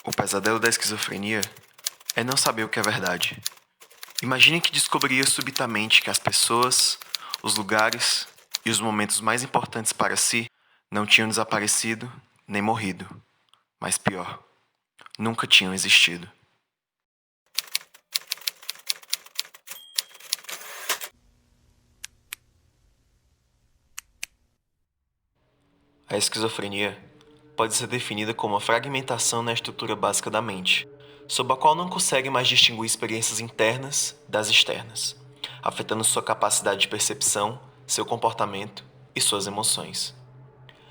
O pesadelo da esquizofrenia é não saber o que é verdade. Imagine que descobriria subitamente que as pessoas, os lugares e os momentos mais importantes para si não tinham desaparecido nem morrido, mas pior, nunca tinham existido. A esquizofrenia pode ser definida como uma fragmentação na estrutura básica da mente, sob a qual não consegue mais distinguir experiências internas das externas, afetando sua capacidade de percepção, seu comportamento e suas emoções.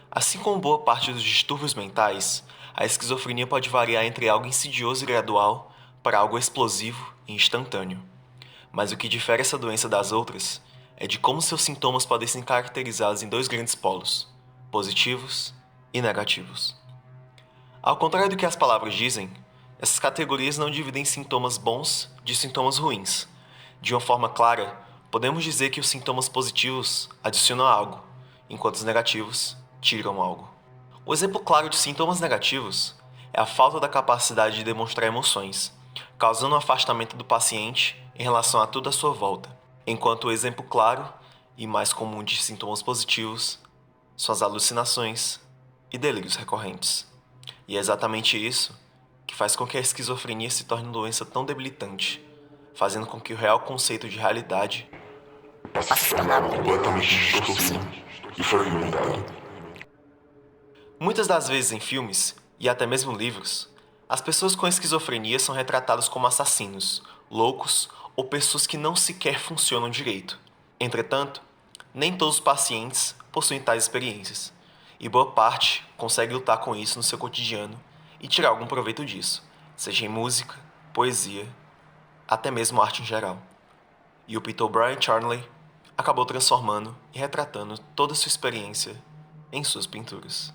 Assim como boa parte dos distúrbios mentais, a esquizofrenia pode variar entre algo insidioso e gradual para algo explosivo e instantâneo. Mas o que difere essa doença das outras é de como seus sintomas podem ser caracterizados em dois grandes polos: positivos e negativos. Ao contrário do que as palavras dizem, essas categorias não dividem sintomas bons de sintomas ruins. De uma forma clara, podemos dizer que os sintomas positivos adicionam algo, enquanto os negativos tiram algo. O exemplo claro de sintomas negativos é a falta da capacidade de demonstrar emoções, causando um afastamento do paciente em relação a tudo à sua volta, enquanto o exemplo claro e mais comum de sintomas positivos são as alucinações e delírios recorrentes. E é exatamente isso que faz com que a esquizofrenia se torne uma doença tão debilitante, fazendo com que o real conceito de realidade passe a se tornar completamente distorcido e fragmentado. Muitas das vezes em filmes, e até mesmo livros, as pessoas com esquizofrenia são retratadas como assassinos, loucos ou pessoas que não sequer funcionam direito. Entretanto, nem todos os pacientes possuem tais experiências, e boa parte consegue lutar com isso no seu cotidiano e tirar algum proveito disso, seja em música, poesia, até mesmo arte em geral. E o pintor Brian Charnley acabou transformando e retratando toda a sua experiência em suas pinturas.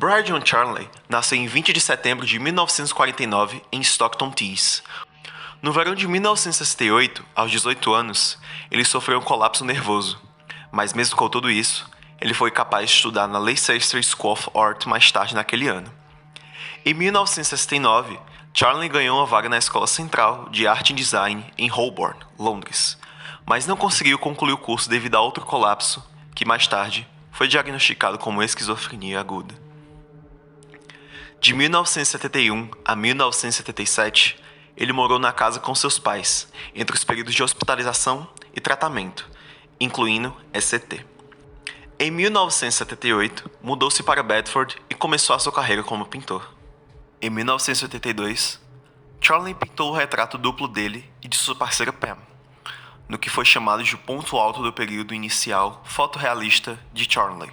Brian John Charnley nasceu em 20 de setembro de 1949 em Stockton-Tees. No verão de 1968, aos 18 anos, ele sofreu um colapso nervoso, mas mesmo com tudo isso, ele foi capaz de estudar na Leicester School of Art mais tarde naquele ano. Em 1969, Charnley ganhou uma vaga na Escola Central de Arte e Design em Holborn, Londres, mas não conseguiu concluir o curso devido a outro colapso, que mais tarde foi diagnosticado como esquizofrenia aguda. De 1971 a 1977, ele morou na casa com seus pais, entre os períodos de hospitalização e tratamento, incluindo ECT. Em 1978, mudou-se para Bedford e começou a sua carreira como pintor. Em 1982, Charnley pintou o retrato duplo dele e de sua parceira Pam, no que foi chamado de ponto alto do período inicial fotorrealista de Charnley.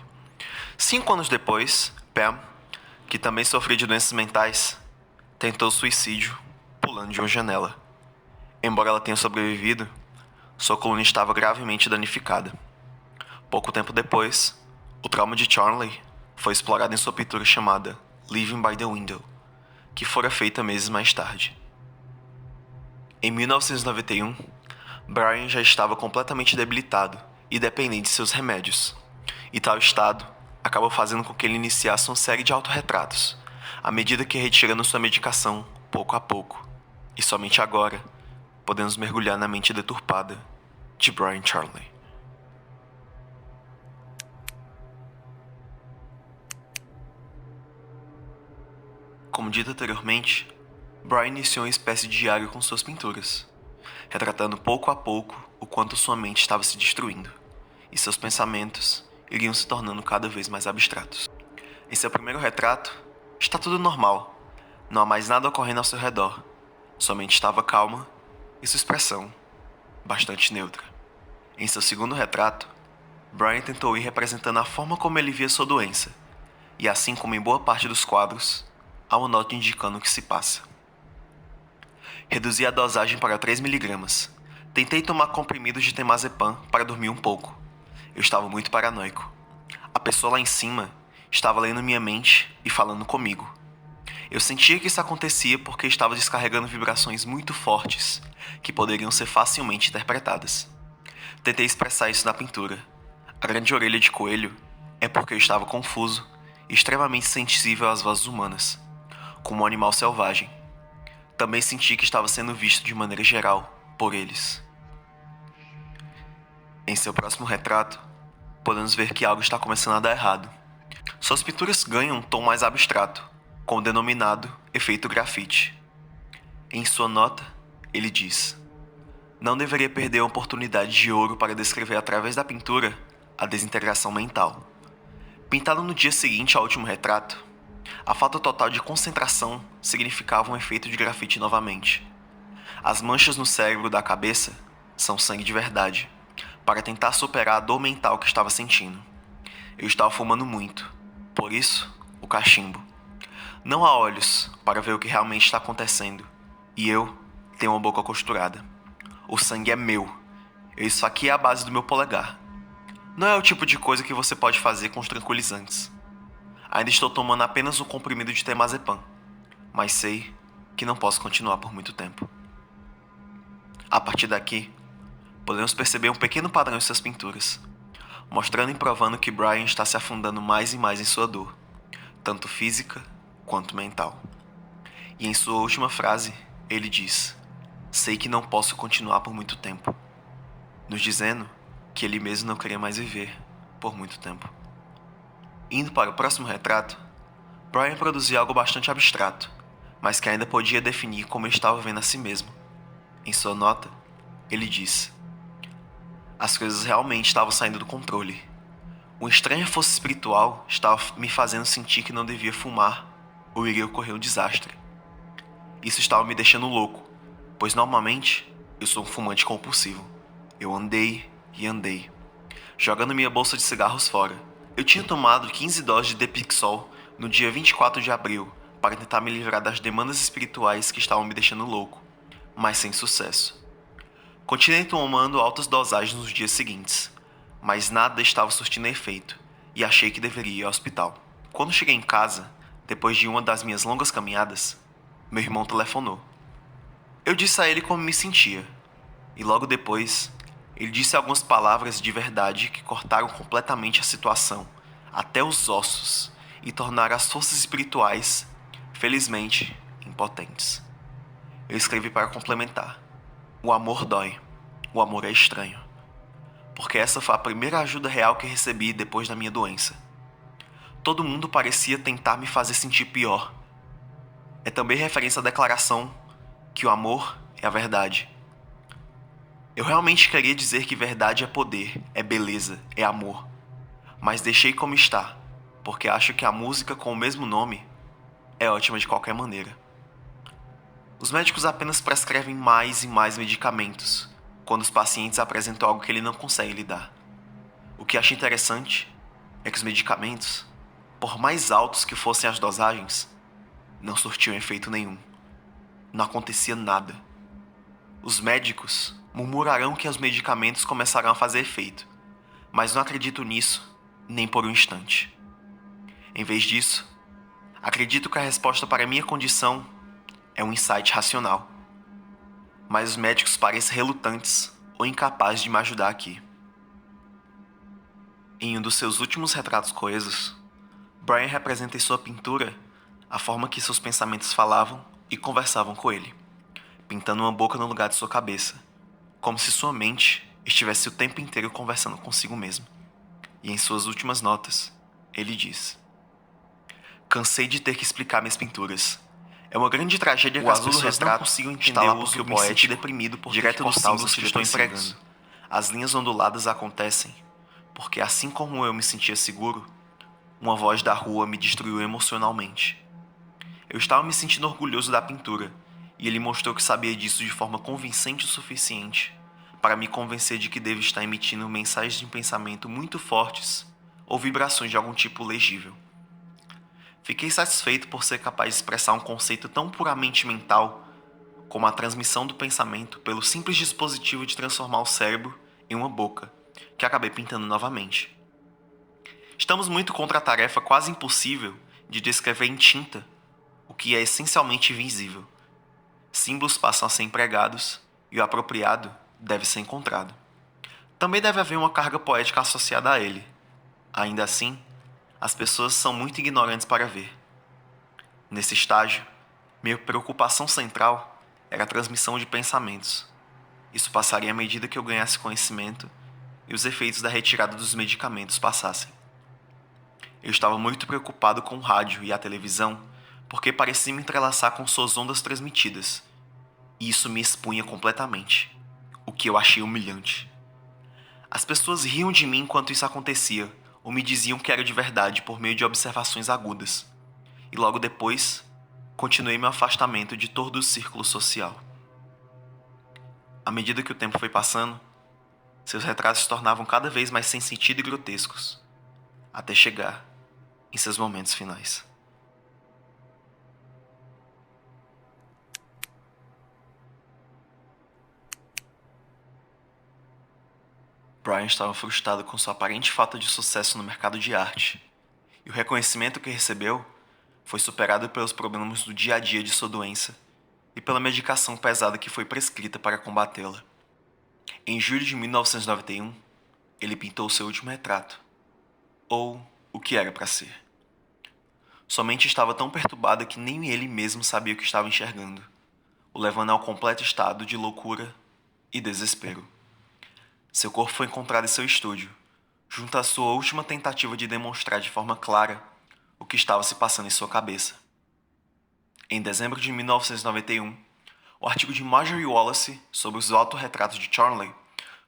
5 anos depois, Pam, que também sofria de doenças mentais, tentou suicídio pulando de uma janela. Embora ela tenha sobrevivido, sua coluna estava gravemente danificada. Pouco tempo depois, o trauma de Charnley foi explorado em sua pintura chamada Living by the Window, que fora feita meses mais tarde. Em 1991, Brian já estava completamente debilitado e dependente de seus remédios, e tal estado acabou fazendo com que ele iniciasse uma série de autorretratos, à medida que ia retirando sua medicação pouco a pouco, e somente agora podemos mergulhar na mente deturpada de Brian Charnley. Como dito anteriormente, Brian iniciou uma espécie de diário com suas pinturas, retratando pouco a pouco o quanto sua mente estava se destruindo, e seus pensamentos iriam se tornando cada vez mais abstratos. Em seu primeiro retrato, está tudo normal, não há mais nada ocorrendo ao seu redor, sua mente estava calma e sua expressão bastante neutra. Em seu segundo retrato, Brian tentou ir representando a forma como ele via sua doença, e assim como em boa parte dos quadros, há uma nota indicando o que se passa. Reduzi a dosagem para 3 mg. Tentei tomar comprimidos de temazepam para dormir um pouco. Eu estava muito paranoico. A pessoa lá em cima estava lendo minha mente e falando comigo. Eu sentia que isso acontecia porque estava descarregando vibrações muito fortes, que poderiam ser facilmente interpretadas. Tentei expressar isso na pintura. A grande orelha de coelho é porque eu estava confuso e extremamente sensível às vozes humanas, como um animal selvagem. Também senti que estava sendo visto de maneira geral por eles. Em seu próximo retrato, podemos ver que algo está começando a dar errado. Suas pinturas ganham um tom mais abstrato, com o denominado efeito grafite. Em sua nota, ele diz: não deveria perder a oportunidade de ouro para descrever através da pintura a desintegração mental. Pintado no dia seguinte ao último retrato, a falta total de concentração significava um efeito de grafite novamente. As manchas no cérebro da cabeça são sangue de verdade, para tentar superar a dor mental que estava sentindo. Eu estava fumando muito, por isso, o cachimbo. Não há olhos para ver o que realmente está acontecendo, e eu tenho uma boca costurada. O sangue é meu. Eu esfaqueei a base do meu polegar. Não é o tipo de coisa que você pode fazer com os tranquilizantes. Ainda estou tomando apenas um comprimido de temazepam, mas sei que não posso continuar por muito tempo. A partir daqui, podemos perceber um pequeno padrão em suas pinturas, mostrando e provando que Brian está se afundando mais e mais em sua dor, tanto física quanto mental. E em sua última frase, ele diz: sei que não posso continuar por muito tempo, nos dizendo que ele mesmo não queria mais viver por muito tempo. Indo para o próximo retrato, Brian produziu algo bastante abstrato, mas que ainda podia definir como ele estava vendo a si mesmo. Em sua nota, ele diz: as coisas realmente estavam saindo do controle. Uma estranha força espiritual estava me fazendo sentir que não devia fumar ou iria ocorrer um desastre. Isso estava me deixando louco, pois normalmente eu sou um fumante compulsivo. Eu andei e andei, jogando minha bolsa de cigarros fora. Eu tinha tomado 15 doses de Depixol no dia 24 de abril para tentar me livrar das demandas espirituais que estavam me deixando louco, mas sem sucesso. Continuei tomando altas dosagens nos dias seguintes, mas nada estava surtindo efeito e achei que deveria ir ao hospital. Quando cheguei em casa, depois de uma das minhas longas caminhadas, meu irmão telefonou. Eu disse a ele como me sentia, e logo depois, ele disse algumas palavras de verdade que cortaram completamente a situação, até os ossos, e tornaram as forças espirituais, felizmente, impotentes. Eu escrevi para complementar: o amor dói, o amor é estranho. Porque essa foi a primeira ajuda real que recebi depois da minha doença. Todo mundo parecia tentar me fazer sentir pior. É também referência à declaração que o amor é a verdade. Eu realmente queria dizer que verdade é poder, é beleza, é amor. Mas deixei como está, porque acho que a música com o mesmo nome é ótima de qualquer maneira. Os médicos apenas prescrevem mais e mais medicamentos quando os pacientes apresentam algo que ele não consegue lidar. O que acho interessante é que os medicamentos, por mais altos que fossem as dosagens, não surtiam efeito nenhum. Não acontecia nada. Os médicos murmurarão que os medicamentos começarão a fazer efeito, mas não acredito nisso nem por um instante. Em vez disso, acredito que a resposta para a minha condição é um insight racional. Mas os médicos parecem relutantes ou incapazes de me ajudar aqui. Em um dos seus últimos retratos coesos, Brian representa em sua pintura a forma que seus pensamentos falavam e conversavam com ele, pintando uma boca no lugar de sua cabeça, como se sua mente estivesse o tempo inteiro conversando consigo mesmo. E em suas últimas notas, ele diz: cansei de ter que explicar minhas pinturas. É uma grande tragédia que as pessoas não consigam entender o que eu me senti deprimido por direto dos símbolos que estou empregando. As linhas onduladas acontecem porque, assim como eu me sentia seguro, uma voz da rua me destruiu emocionalmente. Eu estava me sentindo orgulhoso da pintura, e ele mostrou que sabia disso de forma convincente o suficiente para me convencer de que devo estar emitindo mensagens de pensamento muito fortes ou vibrações de algum tipo legível. Fiquei satisfeito por ser capaz de expressar um conceito tão puramente mental como a transmissão do pensamento pelo simples dispositivo de transformar o cérebro em uma boca, que acabei pintando novamente. Estamos muito contra a tarefa quase impossível de descrever em tinta o que é essencialmente invisível. Símbolos passam a ser empregados e o apropriado deve ser encontrado. Também deve haver uma carga poética associada a ele. Ainda assim, as pessoas são muito ignorantes para ver. Nesse estágio, minha preocupação central era a transmissão de pensamentos. Isso passaria à medida que eu ganhasse conhecimento e os efeitos da retirada dos medicamentos passassem. Eu estava muito preocupado com o rádio e a televisão porque parecia me entrelaçar com suas ondas transmitidas, e isso me expunha completamente, o que eu achei humilhante. As pessoas riam de mim enquanto isso acontecia, ou me diziam que era de verdade por meio de observações agudas, e logo depois, continuei meu afastamento de todo o círculo social. À medida que o tempo foi passando, seus retratos se tornavam cada vez mais sem sentido e grotescos, até chegar em seus momentos finais. Brian estava frustrado com sua aparente falta de sucesso no mercado de arte, e o reconhecimento que recebeu foi superado pelos problemas do dia a dia de sua doença e pela medicação pesada que foi prescrita para combatê-la. Em julho de 1991, ele pintou seu último retrato, ou o que era para ser. Sua mente estava tão perturbada que nem ele mesmo sabia o que estava enxergando, o levando ao completo estado de loucura e desespero. Seu corpo foi encontrado em seu estúdio, junto à sua última tentativa de demonstrar de forma clara o que estava se passando em sua cabeça. Em dezembro de 1991, o artigo de Marjorie Wallace sobre os autorretratos de Charnley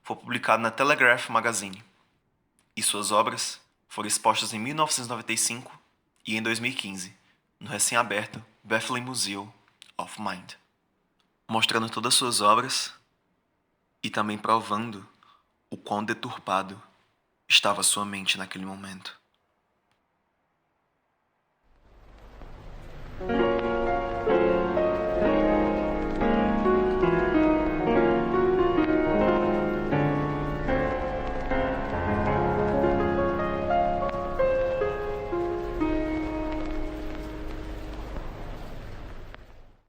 foi publicado na Telegraph Magazine, e suas obras foram expostas em 1995 e em 2015, no recém-aberto Bethlehem Museum of Mind, mostrando todas suas obras e também provando o quão deturpado estava sua mente naquele momento.